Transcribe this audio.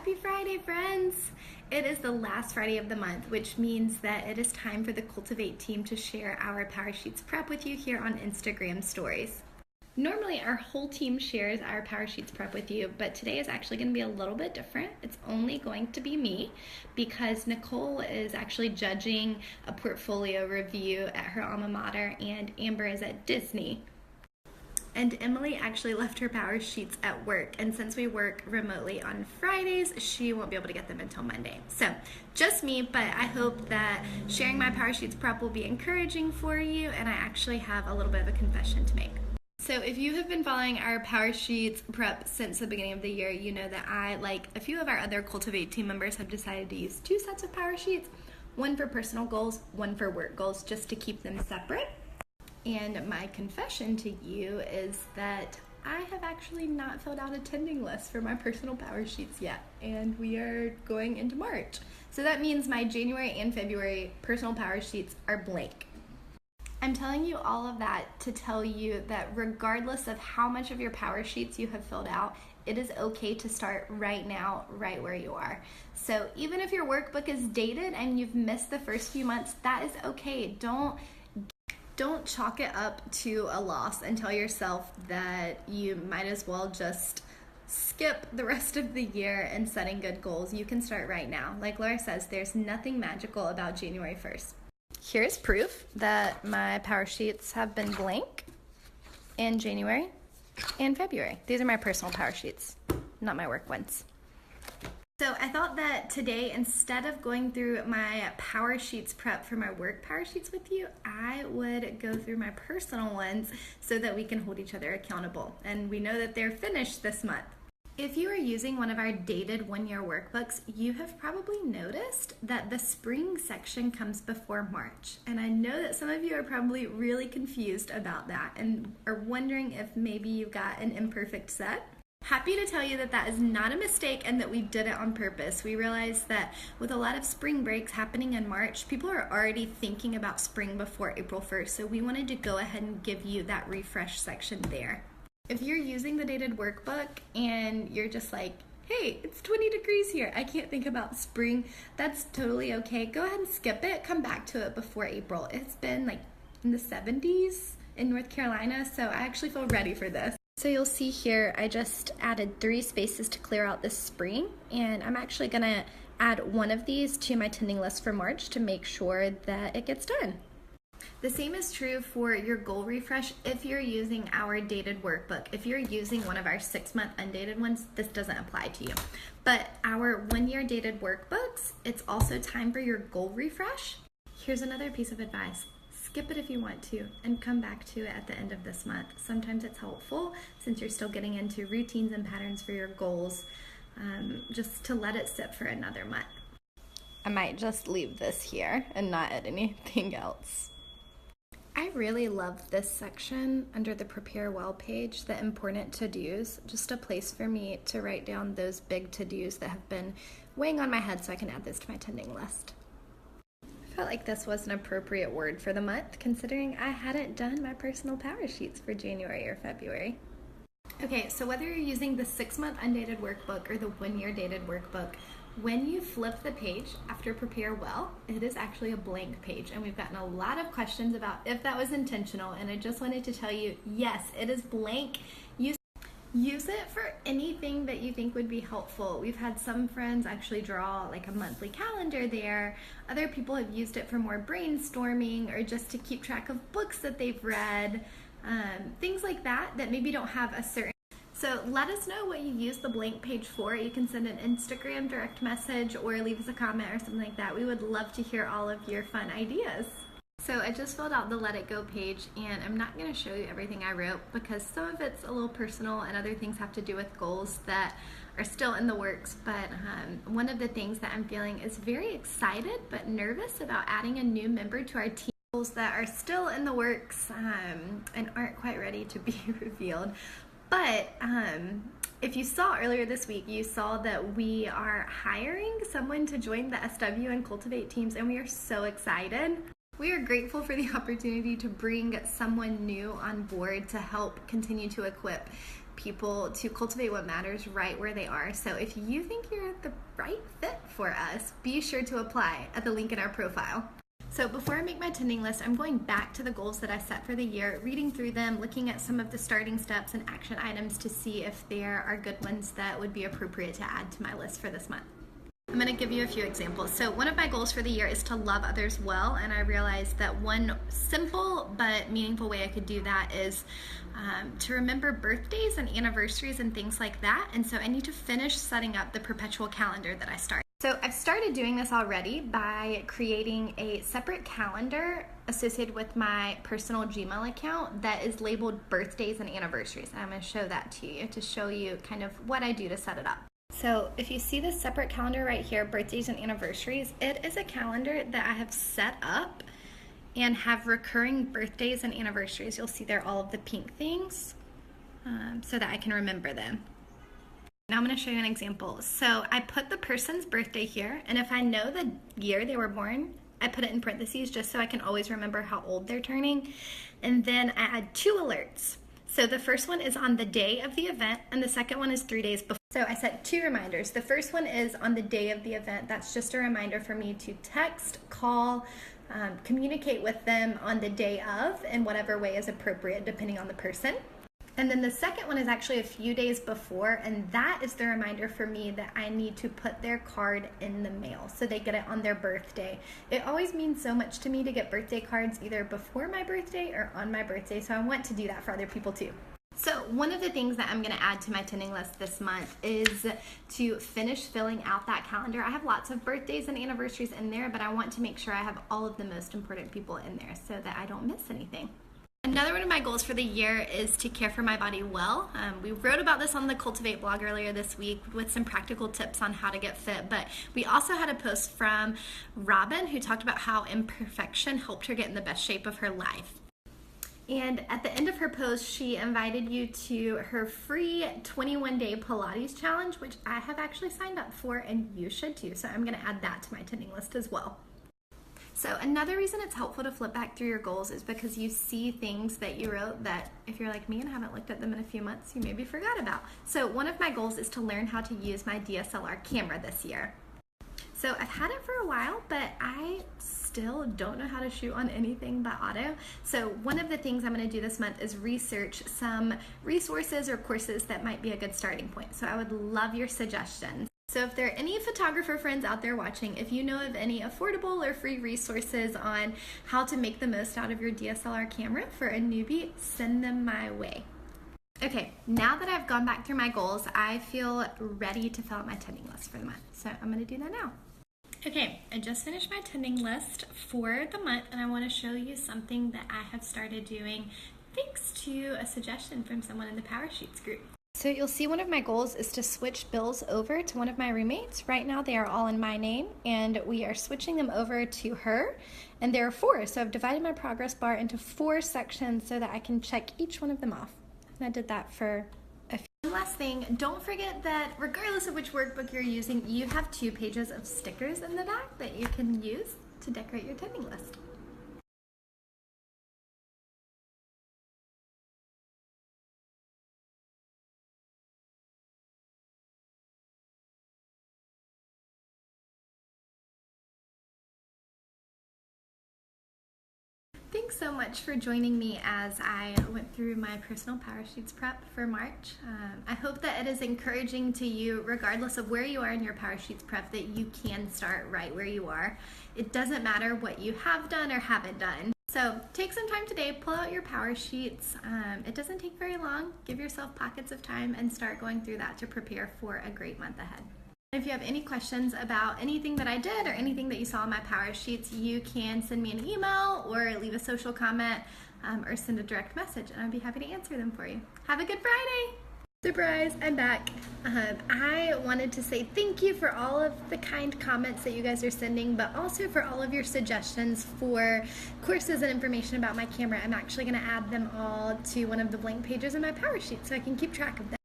Happy Friday, friends! It is the last Friday of the month, which means that it is time for the Cultivate team to share our PowerSheets prep with you here on Instagram stories. Normally, our whole team shares our PowerSheets prep with you, but today is actually going to be a little bit different. It's only going to be me because Nicole is actually judging a portfolio review at her alma mater, and Amber is at Disney. And Emily actually left her PowerSheets at work, and since we work remotely on Fridays, she won't be able to get them until Monday. So just me, but I hope that sharing my PowerSheets prep will be encouraging for you, and I actually have a little bit of a confession to make. So if you have been following our PowerSheets prep since the beginning of the year, you know that I, like a few of our other Cultivate team members, have decided to use two sets of PowerSheets, one for personal goals, one for work goals, just to keep them separate. And my confession to you is that I have actually not filled out attending lists for my personal PowerSheets yet, and we are going into March. So that means my January and February personal PowerSheets are blank. I'm telling you all of that to tell you that regardless of how much of your PowerSheets you have filled out, it is okay to start right now, right where you are. So even if your workbook is dated and you've missed the first few months, that is okay. Don't chalk it up to a loss and tell yourself that you might as well just skip the rest of the year and setting good goals. You can start right now. Like Laura says, there's nothing magical about January 1st. Here's proof that my PowerSheets have been blank in January and February. These are my personal PowerSheets, not my work ones. So I thought that today, instead of going through my PowerSheets prep for my work PowerSheets with you, I would go through my personal ones so that we can hold each other accountable. And we know that they're finished this month. If you are using one of our dated one-year workbooks, you have probably noticed that the spring section comes before March. And I know that some of you are probably really confused about that and are wondering if maybe you got an imperfect set. Happy to tell you that that is not a mistake and that we did it on purpose. We realized that with a lot of spring breaks happening in March, people are already thinking about spring before April 1st, so we wanted to go ahead and give you that refresh section there. If you're using the dated workbook and you're just like, hey, it's 20 degrees here, I can't think about spring, that's totally okay. Go ahead and skip it, come back to it before April. It's been like in the 70s in North Carolina, so I actually feel ready for this. So you'll see here, I just added 3 spaces to clear out this spring, and I'm actually gonna add one of these to my tending list for March to make sure that it gets done. The same is true for your goal refresh if you're using our dated workbook. If you're using one of our 6-month undated ones, this doesn't apply to you. But our 1-year dated workbooks, it's also time for your goal refresh. Here's another piece of advice. Skip it if you want to and come back to it at the end of this month. Sometimes it's helpful since you're still getting into routines and patterns for your goals, just to let it sit for another month. I might just leave this here and not add anything else. I really love this section under the Prepare Well page, the important to-dos, just a place for me to write down those big to-dos that have been weighing on my head so I can add this to my tending list. I felt like this was an appropriate word for the month, considering I hadn't done my personal PowerSheets for January or February. Okay, so whether you're using the 6-month undated workbook or the 1-year dated workbook, when you flip the page after Prepare Well, it is actually a blank page, and we've gotten a lot of questions about if that was intentional, and I just wanted to tell you, yes, it is blank. Use it for anything that you think would be helpful. We've had some friends actually draw like a monthly calendar there. Other people have used it for more brainstorming or just to keep track of books that they've read, things like that that maybe don't have a certain. So let us know what you use the blank page for. You can send an Instagram direct message or leave us a comment or something like that. We would love to hear all of your fun ideas. So I just filled out the Let It Go page, and I'm not going to show you everything I wrote because some of it's a little personal and other things have to do with goals that are still in the works. But one of the things that I'm feeling is very excited but nervous about adding a new member to our team. Goals that are still in the works and aren't quite ready to be revealed. But if you saw earlier this week, you saw that we are hiring someone to join the SW and Cultivate teams, and we are so excited. We are grateful for the opportunity to bring someone new on board to help continue to equip people to cultivate what matters right where they are. So if you think you're the right fit for us, be sure to apply at the link in our profile. So before I make my attending list, I'm going back to the goals that I set for the year, reading through them, looking at some of the starting steps and action items to see if there are good ones that would be appropriate to add to my list for this month. I'm going to give you a few examples. So one of my goals for the year is to love others well, and I realized that one simple but meaningful way I could do that is to remember birthdays and anniversaries and things like that. And so I need to finish setting up the perpetual calendar that I started. So I've started doing this already by creating a separate calendar associated with my personal Gmail account that is labeled birthdays and anniversaries. And I'm going to show that to you to show you kind of what I do to set it up. So if you see this separate calendar right here, birthdays and anniversaries, it is a calendar that I have set up and have recurring birthdays and anniversaries. You'll see there all of the pink things so that I can remember them. Now I'm going to show you an example. So I put the person's birthday here, and if I know the year they were born, I put it in parentheses just so I can always remember how old they're turning. And then I add 2 alerts. So the first one is on the day of the event, and the second one is 3 days before. So I set 2 reminders. The first one is on the day of the event. That's just a reminder for me to text, call, communicate with them on the day of in whatever way is appropriate depending on the person. And then the second one is actually a few days before, and that is the reminder for me that I need to put their card in the mail so they get it on their birthday. It always means so much to me to get birthday cards either before my birthday or on my birthday, so I want to do that for other people too. So one of the things that I'm going to add to my attending list this month is to finish filling out that calendar. I have lots of birthdays and anniversaries in there, but I want to make sure I have all of the most important people in there so that I don't miss anything. Another one of my goals for the year is to care for my body well. We wrote about this on the Cultivate blog earlier this week with some practical tips on how to get fit, but we also had a post from Robin who talked about how imperfection helped her get in the best shape of her life. And at the end of her post, she invited you to her free 21-day Pilates challenge, which I have actually signed up for, and you should too. So I'm going to add that to my attending list as well. So another reason it's helpful to flip back through your goals is because you see things that you wrote that if you're like me and haven't looked at them in a few months, you maybe forgot about. So one of my goals is to learn how to use my DSLR camera this year. So I've had it for a while, but I still don't know how to shoot on anything but auto. So one of the things I'm going to do this month is research some resources or courses that might be a good starting point. So I would love your suggestions. So if there are any photographer friends out there watching, if you know of any affordable or free resources on how to make the most out of your DSLR camera for a newbie, send them my way. Okay, now that I've gone back through my goals, I feel ready to fill out my attending list for the month. So I'm going to do that now. Okay, I just finished my attending list for the month, and I want to show you something that I have started doing thanks to a suggestion from someone in the PowerSheets group. So you'll see one of my goals is to switch bills over to one of my roommates. Right now they are all in my name, and we are switching them over to her, and there are 4. So I've divided my progress bar into 4 sections so that I can check each one of them off. And I did that for a few. One last thing, don't forget that regardless of which workbook you're using, you have 2 pages of stickers in the back that you can use to decorate your attending list. Thanks so much for joining me as I went through my personal PowerSheets prep for March. I hope that it is encouraging to you, regardless of where you are in your PowerSheets prep, that you can start right where you are. It doesn't matter what you have done or haven't done. So take some time today, pull out your PowerSheets. It doesn't take very long. Give yourself pockets of time and start going through that to prepare for a great month ahead. If you have any questions about anything that I did or anything that you saw in my PowerSheets, you can send me an email or leave a social comment or send a direct message, and I'd be happy to answer them for you. Have a good Friday! Surprise, I'm back. I wanted to say thank you for all of the kind comments that you guys are sending, but also for all of your suggestions for courses and information about my camera. I'm actually going to add them all to one of the blank pages in my PowerSheet so I can keep track of them.